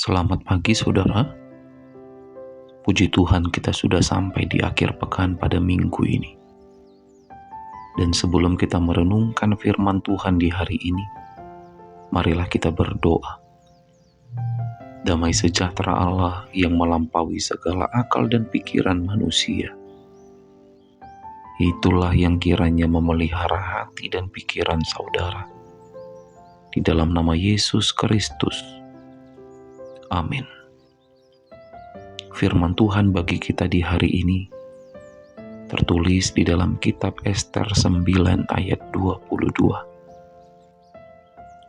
Selamat pagi saudara. Puji Tuhan kita sudah sampai di akhir pekan pada minggu ini. Dan sebelum kita merenungkan firman Tuhan di hari ini, marilah kita berdoa. Damai sejahtera Allah yang melampaui segala akal dan pikiran manusia, itulah yang kiranya memelihara hati dan pikiran saudara. Di dalam nama Yesus Kristus. Amin. Firman Tuhan bagi kita di hari ini tertulis di dalam kitab Ester 9 ayat 22.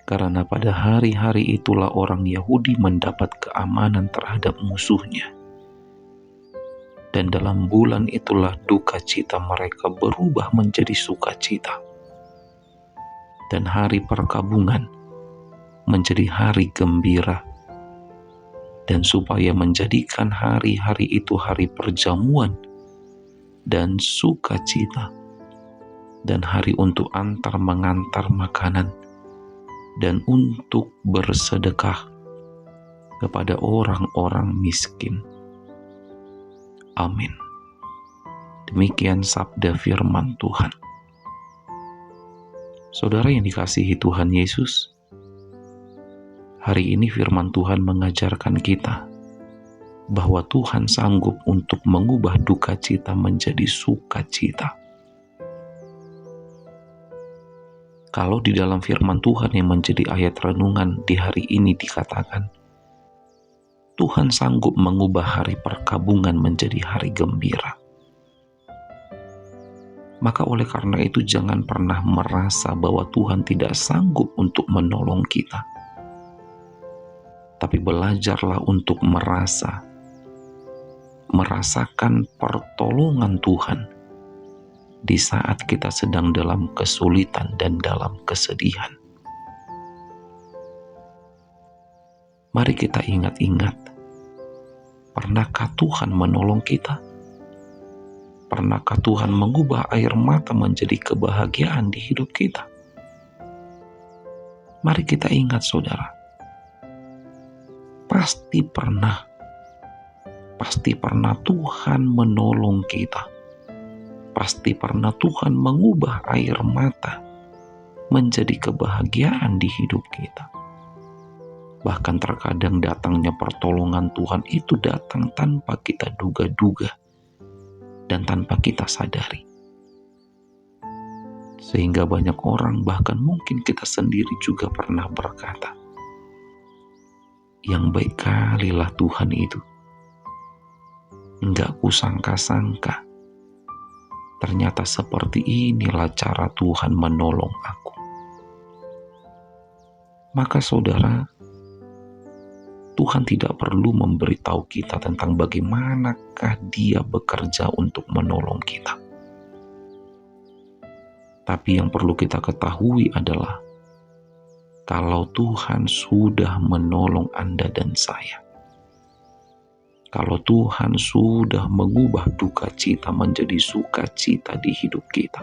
Karena pada hari-hari itulah orang Yahudi mendapat keamanan terhadap musuhnya. Dan dalam bulan itulah duka cita mereka berubah menjadi sukacita. Dan hari perkabungan menjadi hari gembira. Dan supaya menjadikan hari-hari itu hari perjamuan dan sukacita, dan hari untuk antar mengantar makanan, dan untuk bersedekah kepada orang-orang miskin. Amin. Demikian sabda firman Tuhan. Saudara yang dikasihi Tuhan Yesus, hari ini firman Tuhan mengajarkan kita bahwa Tuhan sanggup untuk mengubah duka cita menjadi sukacita. Kalau di dalam firman Tuhan yang menjadi ayat renungan di hari ini dikatakan, Tuhan sanggup mengubah hari perkabungan menjadi hari gembira. Maka oleh karena itu jangan pernah merasa bahwa Tuhan tidak sanggup untuk menolong kita. Tapi belajarlah untuk merasakan pertolongan Tuhan di saat kita sedang dalam kesulitan dan dalam kesedihan. Mari kita ingat-ingat, pernahkah Tuhan menolong kita? Pernahkah Tuhan mengubah air mata menjadi kebahagiaan di hidup kita? Mari kita ingat saudara, Pasti pernah Tuhan menolong kita. Pasti pernah Tuhan mengubah air mata menjadi kebahagiaan di hidup kita. Bahkan terkadang datangnya pertolongan Tuhan itu datang tanpa kita duga-duga dan tanpa kita sadari. Sehingga banyak orang, bahkan mungkin kita sendiri juga pernah berkata, yang baik kalilah Tuhan itu. Enggak kusangka-sangka, ternyata seperti inilah cara Tuhan menolong aku. Maka saudara, Tuhan tidak perlu memberitahu kita tentang bagaimanakah Dia bekerja untuk menolong kita. Tapi yang perlu kita ketahui adalah kalau Tuhan sudah menolong Anda dan saya, kalau Tuhan sudah mengubah duka cita menjadi sukacita di hidup kita,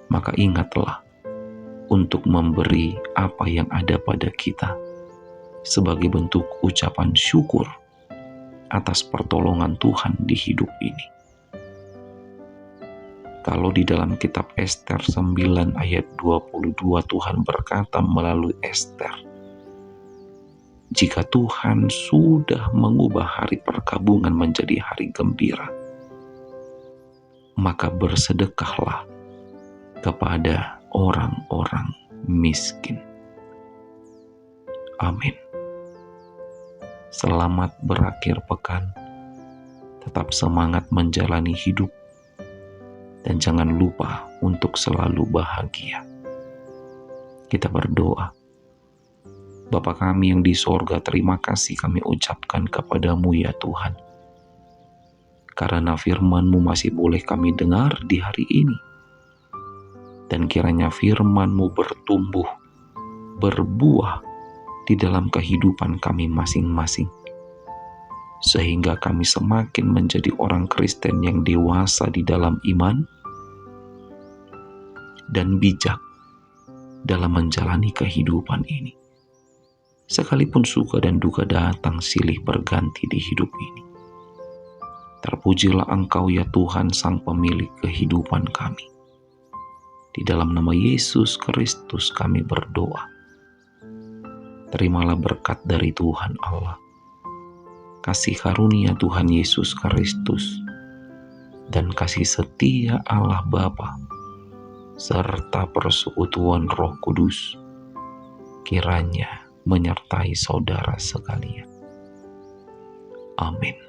maka ingatlah untuk memberi apa yang ada pada kita sebagai bentuk ucapan syukur atas pertolongan Tuhan di hidup ini. Kalau di dalam kitab Ester 9 ayat 22 Tuhan berkata melalui Ester, jika Tuhan sudah mengubah hari perkabungan menjadi hari gembira, maka bersedekahlah kepada orang-orang miskin. Amin. Selamat berakhir pekan, tetap semangat menjalani hidup, dan jangan lupa untuk selalu bahagia. Kita berdoa. Bapa kami yang di sorga, terima kasih kami ucapkan kepadamu ya Tuhan. Karena firman-Mu masih boleh kami dengar di hari ini. Dan kiranya firman-Mu bertumbuh, berbuah di dalam kehidupan kami masing-masing. Sehingga kami semakin menjadi orang Kristen yang dewasa di dalam iman, dan bijak dalam menjalani kehidupan ini. sekalipun suka dan duka datang silih berganti di hidup ini. Terpujilah Engkau ya Tuhan, Sang Pemilik kehidupan kami. Di dalam nama Yesus Kristus kami berdoa. Terimalah berkat dari Tuhan Allah, kasih karunia Tuhan Yesus Kristus, dan kasih setia Allah Bapa, serta persekutuan Roh Kudus, kiranya menyertai saudara sekalian. Amin.